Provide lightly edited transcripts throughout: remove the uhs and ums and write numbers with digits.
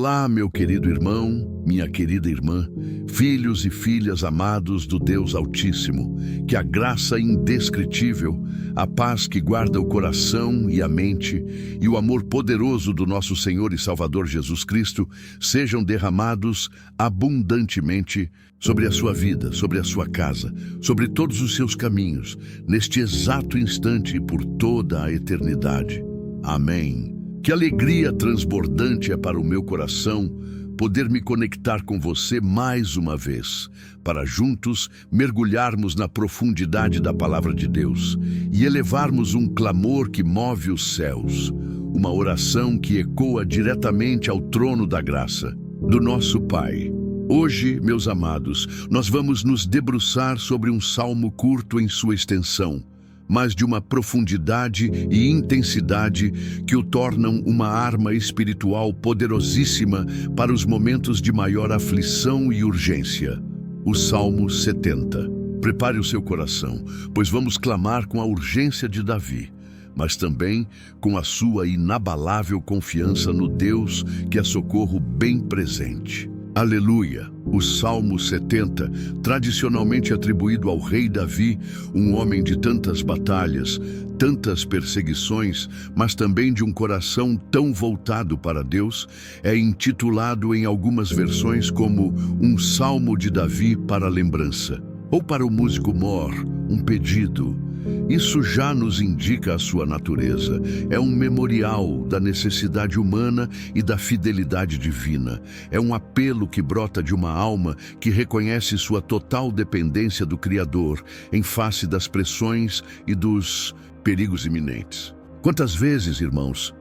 Olá, meu querido irmão, minha querida irmã, filhos e filhas amados do Deus Altíssimo, que a graça indescritível, a paz que guarda o coração e a mente e o amor poderoso do nosso Senhor e Salvador Jesus Cristo sejam derramados abundantemente sobre a sua vida, sobre a sua casa, sobre todos os seus caminhos, neste exato instante e por toda a eternidade. Amém. Que alegria transbordante é para o meu coração poder me conectar com você mais uma vez, para juntos mergulharmos na profundidade da Palavra de Deus e elevarmos um clamor que move os céus, uma oração que ecoa diretamente ao trono da graça do nosso Pai. Hoje, meus amados, nós vamos nos debruçar sobre um salmo curto em sua extensão, mas de uma profundidade e intensidade que o tornam uma arma espiritual poderosíssima para os momentos de maior aflição e urgência. O Salmo 70. Prepare o seu coração, pois vamos clamar com a urgência de Davi, mas também com a sua inabalável confiança no Deus que é socorro bem presente. Aleluia! O Salmo 70, tradicionalmente atribuído ao rei Davi, um homem de tantas batalhas, tantas perseguições, mas também de um coração tão voltado para Deus, é intitulado em algumas versões como um Salmo de Davi para lembrança, ou para o músico mor, um pedido. Isso já nos indica a sua natureza. É um memorial da necessidade humana e da fidelidade divina. É um apelo que brota de uma alma que reconhece sua total dependência do Criador em face das pressões e dos perigos iminentes. Quantas vezes, irmãos,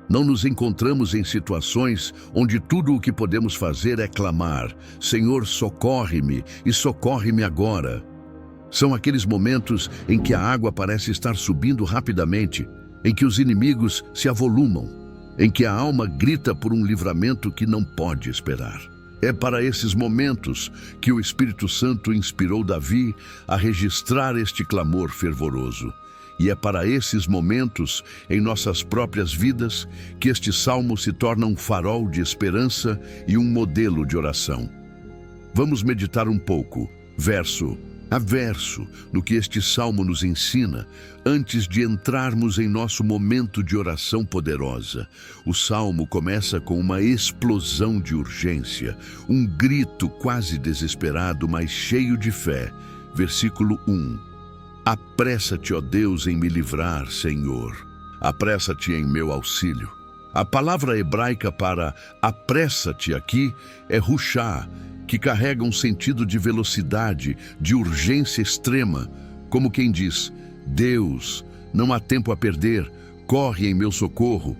não nos encontramos em situações onde tudo o que podemos fazer é clamar: Senhor, socorre-me e socorre-me agora. São aqueles momentos em que a água parece estar subindo rapidamente, em que os inimigos se avolumam, em que a alma grita por um livramento que não pode esperar. É para esses momentos que o Espírito Santo inspirou Davi a registrar este clamor fervoroso. E é para esses momentos, em nossas próprias vidas, que este salmo se torna um farol de esperança e um modelo de oração. Vamos meditar um pouco, verso a verso, no que este salmo nos ensina, antes de entrarmos em nosso momento de oração poderosa. O salmo começa com uma explosão de urgência, um grito quase desesperado, mas cheio de fé. Versículo 1. Apressa-te, ó Deus, em me livrar, Senhor. Apressa-te em meu auxílio. A palavra hebraica para apressa-te aqui é rushá, que carrega um sentido de velocidade, de urgência extrema, como quem diz: Deus, não há tempo a perder, corre em meu socorro.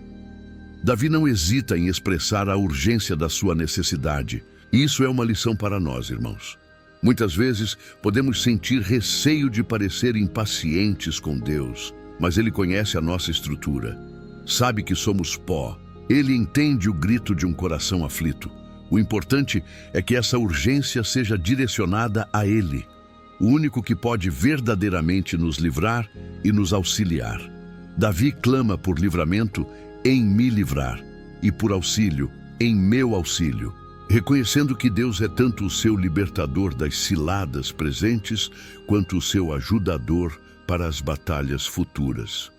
Davi não hesita em expressar a urgência da sua necessidade. Isso é uma lição para nós, irmãos. Muitas vezes podemos sentir receio de parecer impacientes com Deus, mas Ele conhece a nossa estrutura, sabe que somos pó, Ele entende o grito de um coração aflito. O importante é que essa urgência seja direcionada a Ele, o único que pode verdadeiramente nos livrar e nos auxiliar. Davi clama por livramento em me livrar e por auxílio em meu auxílio, reconhecendo que Deus é tanto o seu libertador das ciladas presentes quanto o seu ajudador para as batalhas futuras.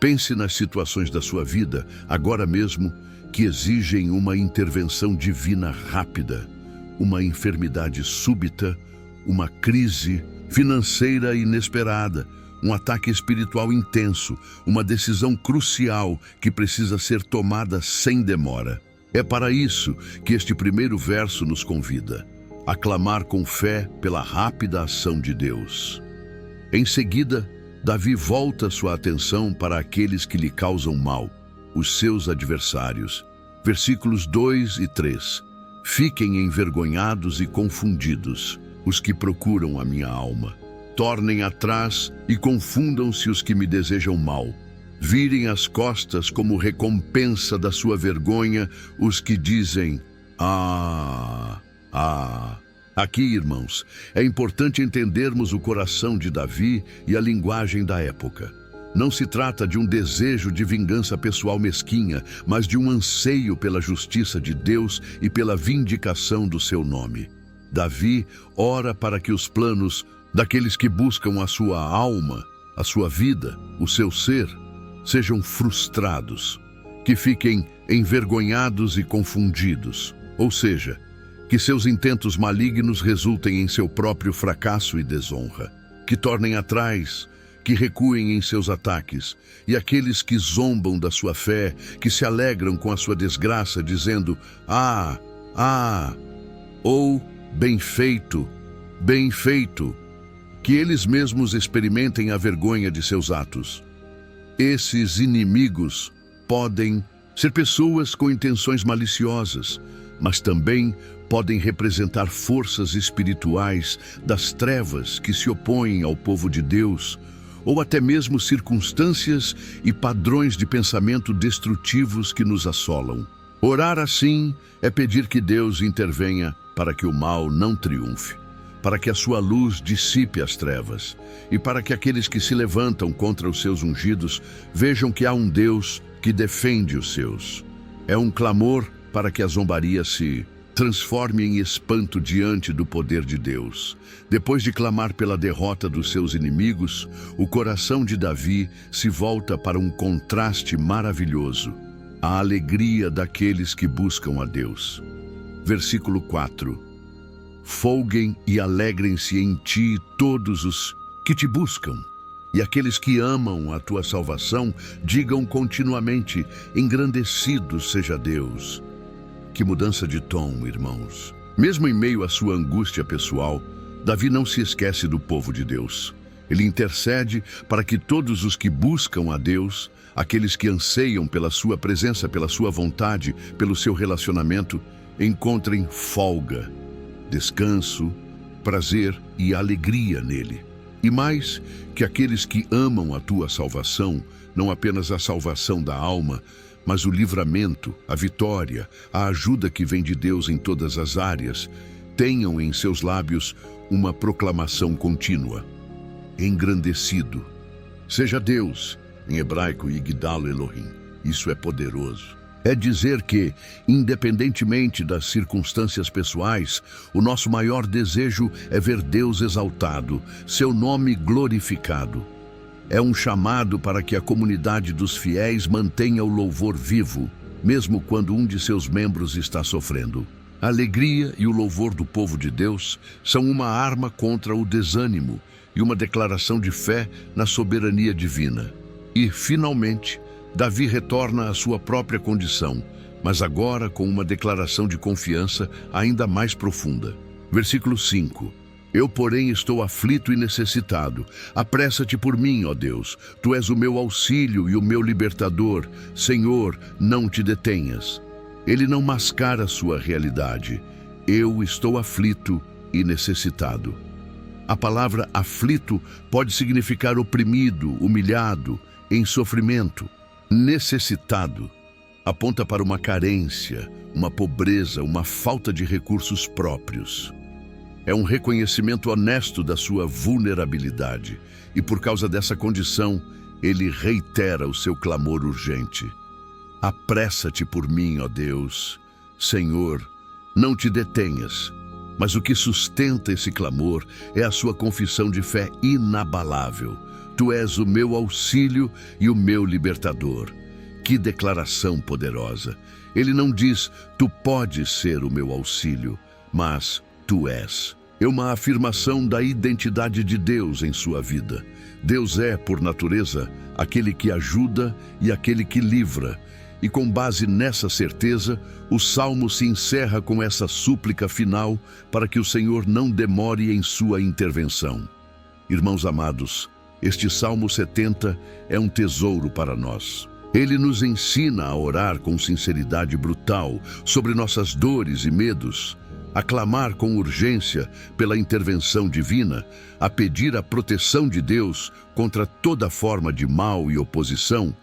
Pense nas situações da sua vida, agora mesmo, que exigem uma intervenção divina rápida, uma enfermidade súbita, uma crise financeira inesperada, um ataque espiritual intenso, uma decisão crucial que precisa ser tomada sem demora. É para isso que este primeiro verso nos convida a clamar com fé pela rápida ação de Deus. Em seguida, Davi volta sua atenção para aqueles que lhe causam mal, os seus adversários. Versículos 2 e 3. Fiquem envergonhados e confundidos os que procuram a minha alma. Tornem atrás e confundam-se os que me desejam mal. Virem as costas como recompensa da sua vergonha os que dizem: Ah. Aqui, irmãos, é importante entendermos o coração de Davi e a linguagem da época. Não se trata de um desejo de vingança pessoal mesquinha, mas de um anseio pela justiça de Deus e pela vindicação do seu nome. Davi ora para que os planos daqueles que buscam a sua alma, a sua vida, o seu ser, sejam frustrados, que fiquem envergonhados e confundidos, ou seja, que seus intentos malignos resultem em seu próprio fracasso e desonra, que tornem atrás, que recuem em seus ataques, e aqueles que zombam da sua fé, que se alegram com a sua desgraça, dizendo, ou bem feito, que eles mesmos experimentem a vergonha de seus atos. Esses inimigos podem ser pessoas com intenções maliciosas, mas também podem representar forças espirituais das trevas que se opõem ao povo de Deus, ou até mesmo circunstâncias e padrões de pensamento destrutivos que nos assolam. Orar assim é pedir que Deus intervenha para que o mal não triunfe, para que a sua luz dissipe as trevas e para que aqueles que se levantam contra os seus ungidos vejam que há um Deus que defende os seus. É um clamor para que a zombaria se transforme em espanto diante do poder de Deus. Depois de clamar pela derrota dos seus inimigos, o coração de Davi se volta para um contraste maravilhoso, a alegria daqueles que buscam a Deus. Versículo 4. Folguem e alegrem-se em ti todos os que te buscam, e aqueles que amam a tua salvação digam continuamente, engrandecido seja Deus. Que mudança de tom, irmãos. Mesmo em meio à sua angústia pessoal, Davi não se esquece do povo de Deus. Ele intercede para que todos os que buscam a Deus, aqueles que anseiam pela sua presença, pela sua vontade, pelo seu relacionamento, encontrem folga, descanso, prazer e alegria nele. E mais, que aqueles que amam a tua salvação, não apenas a salvação da alma, mas o livramento, a vitória, a ajuda que vem de Deus em todas as áreas, tenham em seus lábios uma proclamação contínua. Engrandecido seja Deus, em hebraico Yigdal Elohim. Isso é poderoso. É dizer que, independentemente das circunstâncias pessoais, o nosso maior desejo é ver Deus exaltado, seu nome glorificado. É um chamado para que a comunidade dos fiéis mantenha o louvor vivo, mesmo quando um de seus membros está sofrendo. A alegria e o louvor do povo de Deus são uma arma contra o desânimo e uma declaração de fé na soberania divina. E, finalmente, Davi retorna à sua própria condição, mas agora com uma declaração de confiança ainda mais profunda. Versículo 5. Eu, porém, estou aflito e necessitado. Apressa-te por mim, ó Deus. Tu és o meu auxílio e o meu libertador. Senhor, não te detenhas. Ele não mascara sua realidade. Eu estou aflito e necessitado. A palavra aflito pode significar oprimido, humilhado, em sofrimento. Necessitado aponta para uma carência, uma pobreza, uma falta de recursos próprios. É um reconhecimento honesto da sua vulnerabilidade e, por causa dessa condição, ele reitera o seu clamor urgente. Apressa-te por mim, ó Deus. Senhor, não te detenhas. Mas o que sustenta esse clamor é a sua confissão de fé inabalável. Tu és o meu auxílio e o meu libertador. Que declaração poderosa! Ele não diz, tu podes ser o meu auxílio, mas tu és. É uma afirmação da identidade de Deus em sua vida. Deus é, por natureza, aquele que ajuda e aquele que livra. E com base nessa certeza, o Salmo se encerra com essa súplica final para que o Senhor não demore em sua intervenção. Irmãos amados, este Salmo 70 é um tesouro para nós. Ele nos ensina a orar com sinceridade brutal sobre nossas dores e medos, a clamar com urgência pela intervenção divina, a pedir a proteção de Deus contra toda forma de mal e oposição,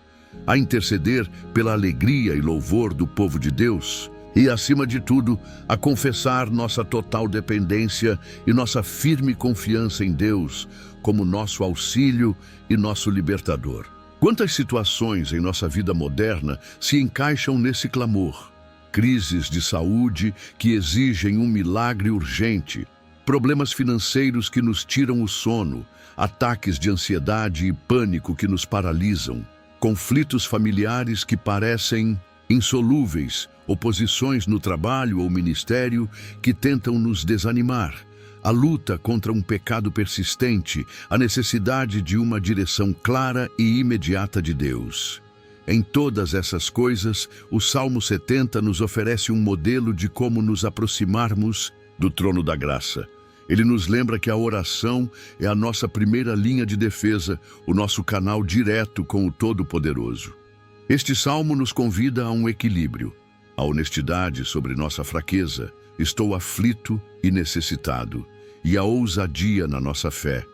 a interceder pela alegria e louvor do povo de Deus e, acima de tudo, a confessar nossa total dependência e nossa firme confiança em Deus como nosso auxílio e nosso libertador. Quantas situações em nossa vida moderna se encaixam nesse clamor? Crises de saúde que exigem um milagre urgente, problemas financeiros que nos tiram o sono, ataques de ansiedade e pânico que nos paralisam, conflitos familiares que parecem insolúveis, oposições no trabalho ou ministério que tentam nos desanimar, a luta contra um pecado persistente, a necessidade de uma direção clara e imediata de Deus. Em todas essas coisas, o Salmo 70 nos oferece um modelo de como nos aproximarmos do trono da graça. Ele nos lembra que a oração é a nossa primeira linha de defesa, o nosso canal direto com o Todo-Poderoso. Este salmo nos convida a um equilíbrio, a honestidade sobre nossa fraqueza, estou aflito e necessitado, e a ousadia na nossa fé,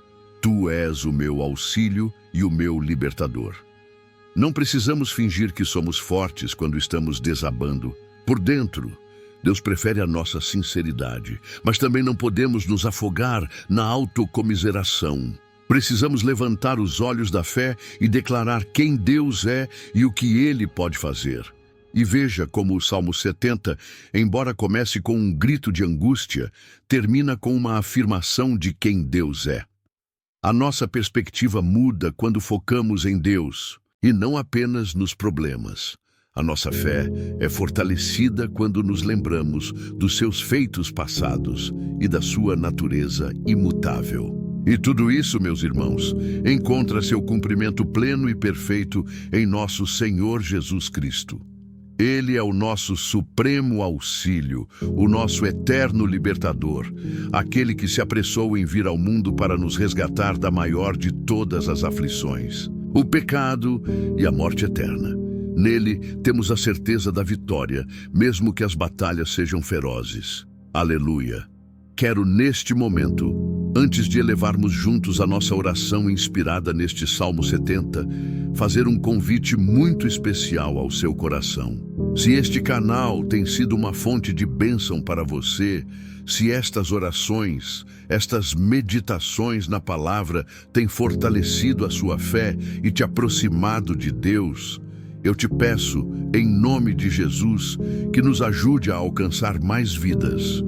tu és o meu auxílio e o meu libertador. Não precisamos fingir que somos fortes quando estamos desabando. Por dentro, Deus prefere a nossa sinceridade, mas também não podemos nos afogar na autocomiseração. Precisamos levantar os olhos da fé e declarar quem Deus é e o que Ele pode fazer. E veja como o Salmo 70, embora comece com um grito de angústia, termina com uma afirmação de quem Deus é. A nossa perspectiva muda quando focamos em Deus e não apenas nos problemas. A nossa fé é fortalecida quando nos lembramos dos seus feitos passados e da sua natureza imutável. E tudo isso, meus irmãos, encontra seu cumprimento pleno e perfeito em nosso Senhor Jesus Cristo. Ele é o nosso supremo auxílio, o nosso eterno libertador, aquele que se apressou em vir ao mundo para nos resgatar da maior de todas as aflições, o pecado e a morte eterna. Nele temos a certeza da vitória, mesmo que as batalhas sejam ferozes. Aleluia! Quero neste momento, antes de elevarmos juntos a nossa oração inspirada neste Salmo 70, fazer um convite muito especial ao seu coração. Se este canal tem sido uma fonte de bênção para você, se estas orações, estas meditações na palavra têm fortalecido a sua fé e te aproximado de Deus, eu te peço, em nome de Jesus, que nos ajude a alcançar mais vidas.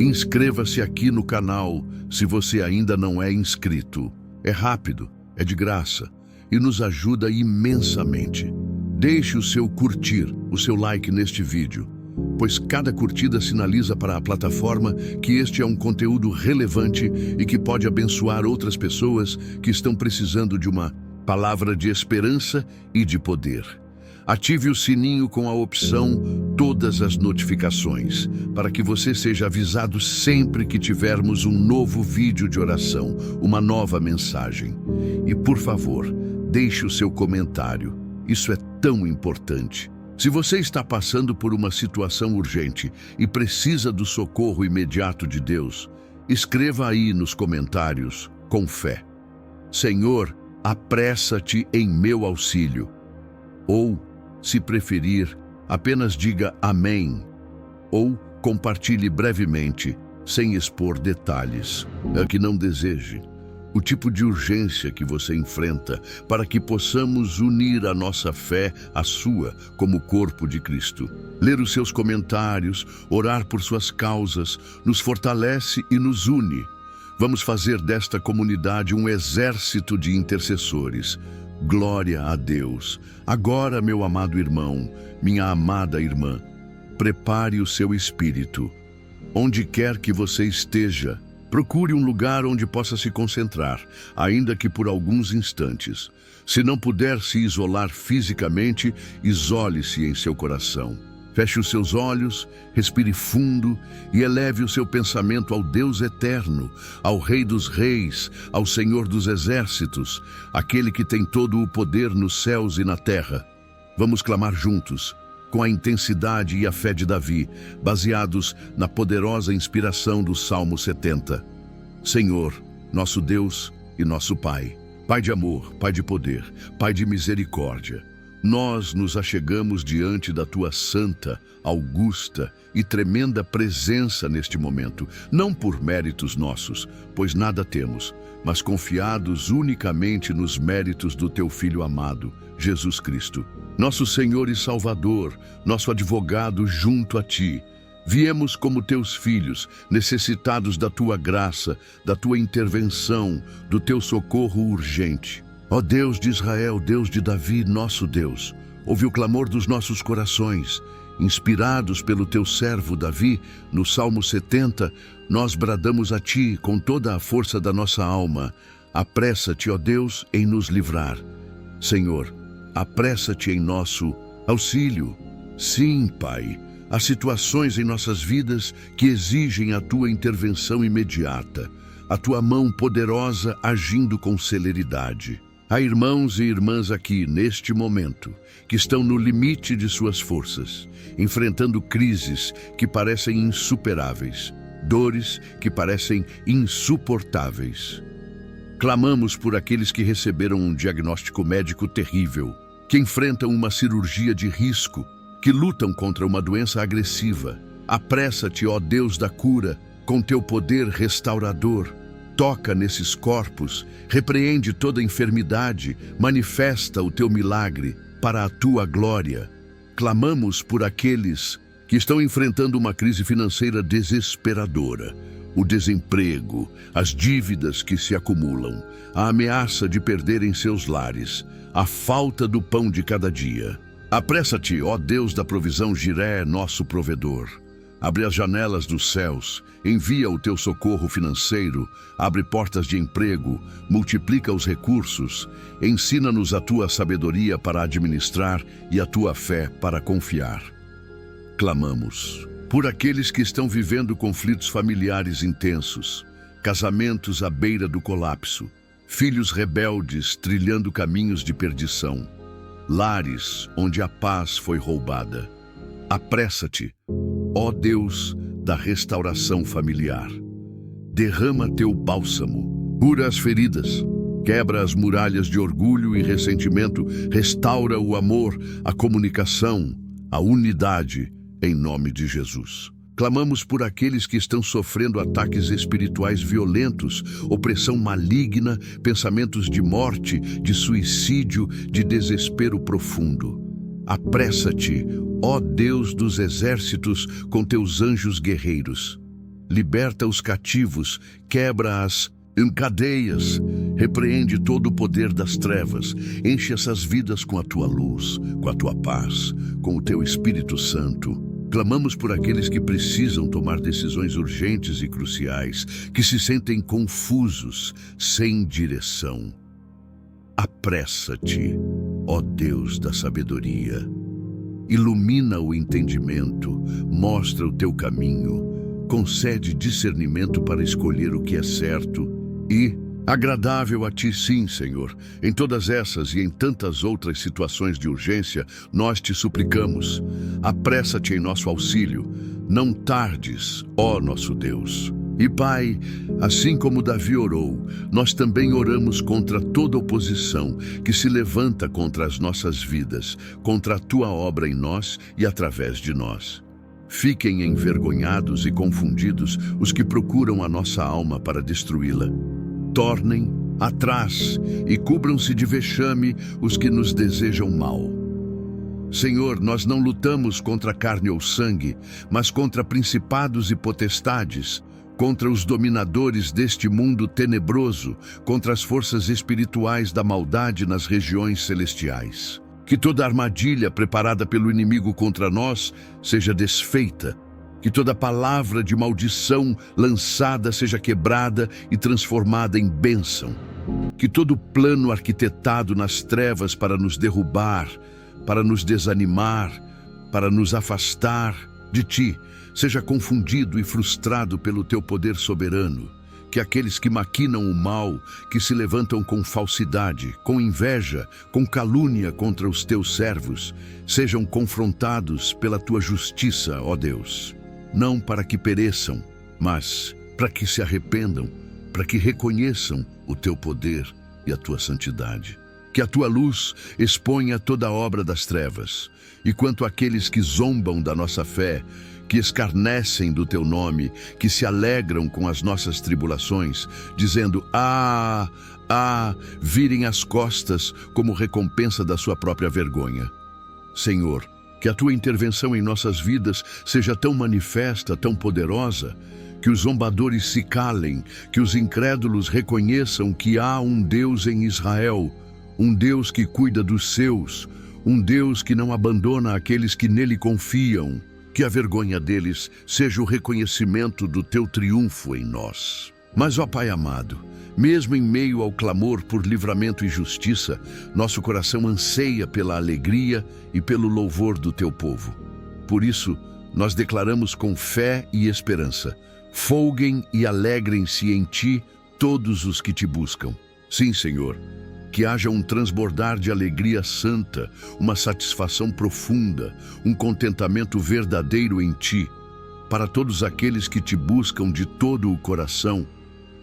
Inscreva-se aqui no canal se você ainda não é inscrito. É rápido, é de graça e nos ajuda imensamente. Deixe o seu curtir, o seu like neste vídeo, pois cada curtida sinaliza para a plataforma que este é um conteúdo relevante e que pode abençoar outras pessoas que estão precisando de uma palavra de esperança e de poder. Ative o sininho com a opção Todas as Notificações, para que você seja avisado sempre que tivermos um novo vídeo de oração, uma nova mensagem. E, por favor, deixe o seu comentário. Isso é tão importante. Se você está passando por uma situação urgente e precisa do socorro imediato de Deus, escreva aí nos comentários, com fé: Senhor, apressa-te em meu auxílio. Ou, se preferir, apenas diga amém, ou compartilhe brevemente, sem expor detalhes, a que não deseje, o tipo de urgência que você enfrenta, para que possamos unir a nossa fé à sua como corpo de Cristo. Ler os seus comentários, orar por suas causas, nos fortalece e nos une. Vamos fazer desta comunidade um exército de intercessores. Glória a Deus. Agora, meu amado irmão, minha amada irmã, prepare o seu espírito. Onde quer que você esteja, procure um lugar onde possa se concentrar, ainda que por alguns instantes. Se não puder se isolar fisicamente, isole-se em seu coração. Feche os seus olhos, respire fundo e eleve o seu pensamento ao Deus eterno, ao Rei dos Reis, ao Senhor dos Exércitos, aquele que tem todo o poder nos céus e na terra. Vamos clamar juntos, com a intensidade e a fé de Davi, baseados na poderosa inspiração do Salmo 70. Senhor, nosso Deus e nosso Pai, Pai de amor, Pai de poder, Pai de misericórdia, nós nos achegamos diante da tua santa, augusta e tremenda presença neste momento, não por méritos nossos, pois nada temos, mas confiados unicamente nos méritos do teu Filho amado, Jesus Cristo, nosso Senhor e Salvador, nosso advogado junto a ti. Viemos como teus filhos, necessitados da tua graça, da tua intervenção, do teu socorro urgente. Ó Deus de Israel, Deus de Davi, nosso Deus, ouve o clamor dos nossos corações. Inspirados pelo teu servo Davi, no Salmo 70, nós bradamos a ti com toda a força da nossa alma. Apressa-te, ó Deus, em nos livrar. Senhor, apressa-te em nosso auxílio. Sim, Pai, há situações em nossas vidas que exigem a tua intervenção imediata, a tua mão poderosa agindo com celeridade. Há irmãos e irmãs aqui, neste momento, que estão no limite de suas forças, enfrentando crises que parecem insuperáveis, dores que parecem insuportáveis. Clamamos por aqueles que receberam um diagnóstico médico terrível, que enfrentam uma cirurgia de risco, que lutam contra uma doença agressiva. Apressa-te, ó Deus da cura, com teu poder restaurador. Toca nesses corpos, repreende toda enfermidade, manifesta o teu milagre para a tua glória. Clamamos por aqueles que estão enfrentando uma crise financeira desesperadora, o desemprego, as dívidas que se acumulam, a ameaça de perderem seus lares, a falta do pão de cada dia. Apressa-te, ó Deus da provisão Jiré, nosso provedor. Abre as janelas dos céus, envia o teu socorro financeiro, abre portas de emprego, multiplica os recursos, ensina-nos a tua sabedoria para administrar e a tua fé para confiar. Clamamos por aqueles que estão vivendo conflitos familiares intensos, casamentos à beira do colapso, filhos rebeldes trilhando caminhos de perdição, lares onde a paz foi roubada. Apressa-te, ó Deus da restauração familiar. Derrama teu bálsamo, cura as feridas, quebra as muralhas de orgulho e ressentimento, restaura o amor, a comunicação, a unidade, em nome de Jesus. Clamamos por aqueles que estão sofrendo ataques espirituais violentos, opressão maligna, pensamentos de morte, de suicídio, de desespero profundo. Apressa-te, ó Deus dos exércitos, com teus anjos guerreiros. Liberta os cativos, quebra as cadeias, repreende todo o poder das trevas, enche essas vidas com a tua luz, com a tua paz, com o teu Espírito Santo. Clamamos por aqueles que precisam tomar decisões urgentes e cruciais, que se sentem confusos, sem direção. Apressa-te, ó Deus da sabedoria. Ilumina o entendimento, mostra o teu caminho, concede discernimento para escolher o que é certo e agradável a ti, sim, Senhor. Em todas essas e em tantas outras situações de urgência, nós te suplicamos. Apressa-te em nosso auxílio. Não tardes, ó nosso Deus. E Pai, assim como Davi orou, nós também oramos contra toda oposição que se levanta contra as nossas vidas, contra a tua obra em nós e através de nós. Fiquem envergonhados e confundidos os que procuram a nossa alma para destruí-la. Tornem atrás e cubram-se de vexame os que nos desejam mal. Senhor, nós não lutamos contra carne ou sangue, mas contra principados e potestades, contra os dominadores deste mundo tenebroso, contra as forças espirituais da maldade nas regiões celestiais. Que toda armadilha preparada pelo inimigo contra nós seja desfeita, que toda palavra de maldição lançada seja quebrada e transformada em bênção, que todo plano arquitetado nas trevas para nos derrubar, para nos desanimar, para nos afastar de ti, seja confundido e frustrado pelo teu poder soberano. Que aqueles que maquinam o mal, que se levantam com falsidade, com inveja, com calúnia contra os teus servos, sejam confrontados pela tua justiça, ó Deus. Não para que pereçam, mas para que se arrependam, para que reconheçam o teu poder e a tua santidade. Que a tua luz exponha toda a obra das trevas. E quanto àqueles que zombam da nossa fé, que escarnecem do teu nome, que se alegram com as nossas tribulações, dizendo, virem as costas como recompensa da sua própria vergonha. Senhor, que a tua intervenção em nossas vidas seja tão manifesta, tão poderosa, que os zombadores se calem, que os incrédulos reconheçam que há um Deus em Israel, um Deus que cuida dos seus, um Deus que não abandona aqueles que nele confiam. Que a vergonha deles seja o reconhecimento do teu triunfo em nós. Mas, ó Pai amado, mesmo em meio ao clamor por livramento e justiça, nosso coração anseia pela alegria e pelo louvor do teu povo. Por isso, nós declaramos com fé e esperança: folguem e alegrem-se em ti todos os que te buscam. Sim, Senhor, que haja um transbordar de alegria santa, uma satisfação profunda, um contentamento verdadeiro em ti, para todos aqueles que te buscam de todo o coração,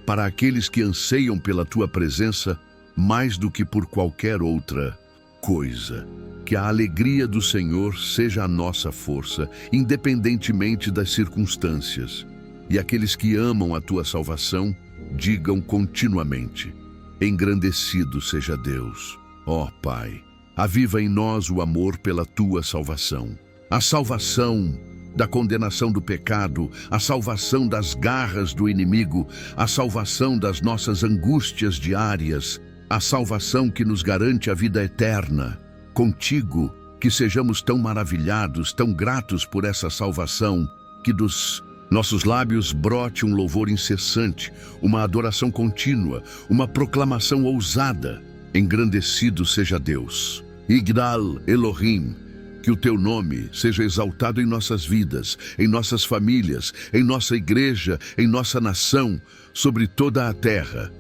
para aqueles que anseiam pela tua presença mais do que por qualquer outra coisa. Que a alegria do Senhor seja a nossa força, independentemente das circunstâncias. E aqueles que amam a tua salvação, digam continuamente: engrandecido seja Deus. Ó Pai, aviva em nós o amor pela tua salvação. A salvação da condenação do pecado, a salvação das garras do inimigo, a salvação das nossas angústias diárias, a salvação que nos garante a vida eterna. Contigo, que sejamos tão maravilhados, tão gratos por essa salvação, que dos nossos lábios brote um louvor incessante, uma adoração contínua, uma proclamação ousada. Engrandecido seja Deus. Igdal Elohim, que o teu nome seja exaltado em nossas vidas, em nossas famílias, em nossa igreja, em nossa nação, sobre toda a terra.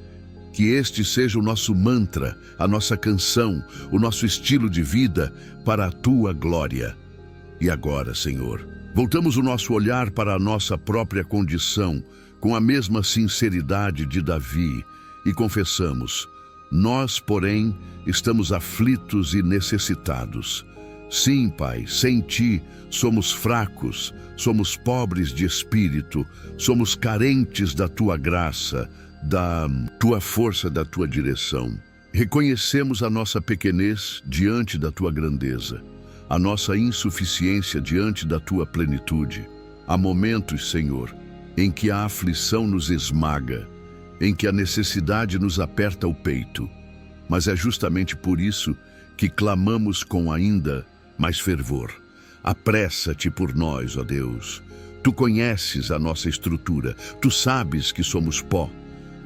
Que este seja o nosso mantra, a nossa canção, o nosso estilo de vida para a tua glória. E agora, Senhor, voltamos o nosso olhar para a nossa própria condição, com a mesma sinceridade de Davi, e confessamos: nós, porém, estamos aflitos e necessitados. Sim, Pai, sem Ti somos fracos, somos pobres de espírito, somos carentes da Tua graça, da Tua força, da Tua direção. Reconhecemos a nossa pequenez diante da Tua grandeza, a nossa insuficiência diante da Tua plenitude. Há momentos, Senhor, em que a aflição nos esmaga, em que a necessidade nos aperta o peito. Mas é justamente por isso que clamamos com ainda mais fervor. Apressa-te por nós, ó Deus. Tu conheces a nossa estrutura, tu sabes que somos pó,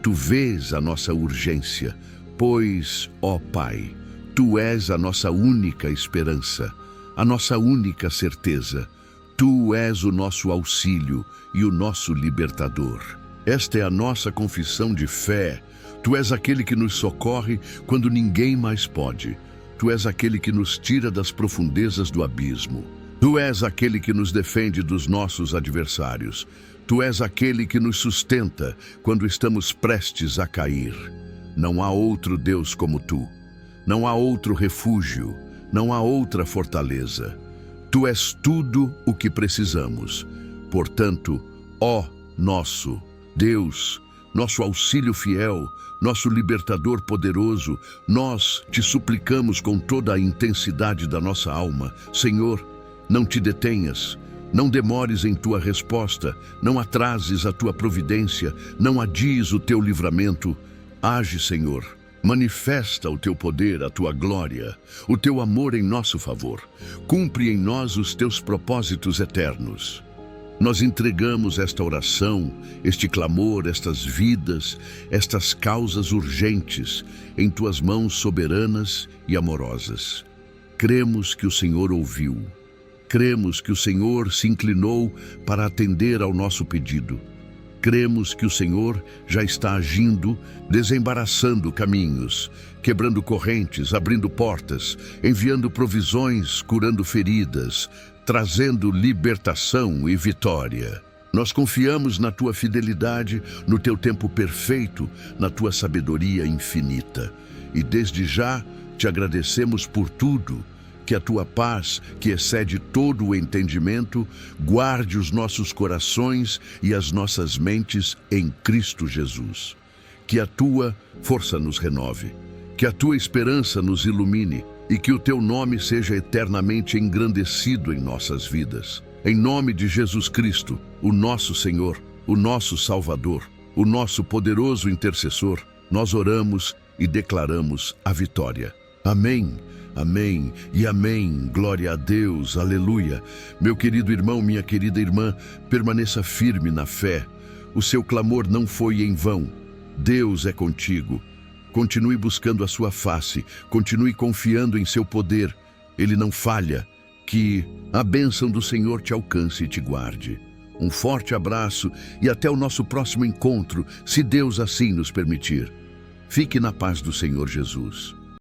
tu vês a nossa urgência, pois, ó Pai, tu és a nossa única esperança, a nossa única certeza. Tu és o nosso auxílio e o nosso libertador. Esta é a nossa confissão de fé. Tu és aquele que nos socorre quando ninguém mais pode. Tu és aquele que nos tira das profundezas do abismo. Tu és aquele que nos defende dos nossos adversários. Tu és aquele que nos sustenta quando estamos prestes a cair. Não há outro Deus como Tu. Não há outro refúgio. Não há outra fortaleza. Tu és tudo o que precisamos. Portanto, ó nosso Deus, nosso auxílio fiel, nosso libertador poderoso, nós te suplicamos com toda a intensidade da nossa alma: Senhor, não te detenhas, não demores em tua resposta, não atrases a tua providência, não adies o teu livramento. Age, Senhor, manifesta o teu poder, a tua glória, o teu amor em nosso favor. Cumpre em nós os teus propósitos eternos. Nós entregamos esta oração, este clamor, estas vidas, estas causas urgentes em tuas mãos soberanas e amorosas. Cremos que o Senhor ouviu. Cremos que o Senhor se inclinou para atender ao nosso pedido. Cremos que o Senhor já está agindo, desembaraçando caminhos, quebrando correntes, abrindo portas, enviando provisões, curando feridas, trazendo libertação e vitória. Nós confiamos na Tua fidelidade, no Teu tempo perfeito, na Tua sabedoria infinita. E desde já Te agradecemos por tudo. Que a tua paz, que excede todo o entendimento, guarde os nossos corações e as nossas mentes em Cristo Jesus. Que a tua força nos renove, que a tua esperança nos ilumine e que o teu nome seja eternamente engrandecido em nossas vidas. Em nome de Jesus Cristo, o nosso Senhor, o nosso Salvador, o nosso poderoso intercessor, nós oramos e declaramos a vitória. Amém. Amém e amém. Glória a Deus. Aleluia. Meu querido irmão, minha querida irmã, permaneça firme na fé. O seu clamor não foi em vão. Deus é contigo. Continue buscando a sua face. Continue confiando em seu poder. Ele não falha. Que a bênção do Senhor te alcance e te guarde. Um forte abraço e até o nosso próximo encontro, se Deus assim nos permitir. Fique na paz do Senhor Jesus.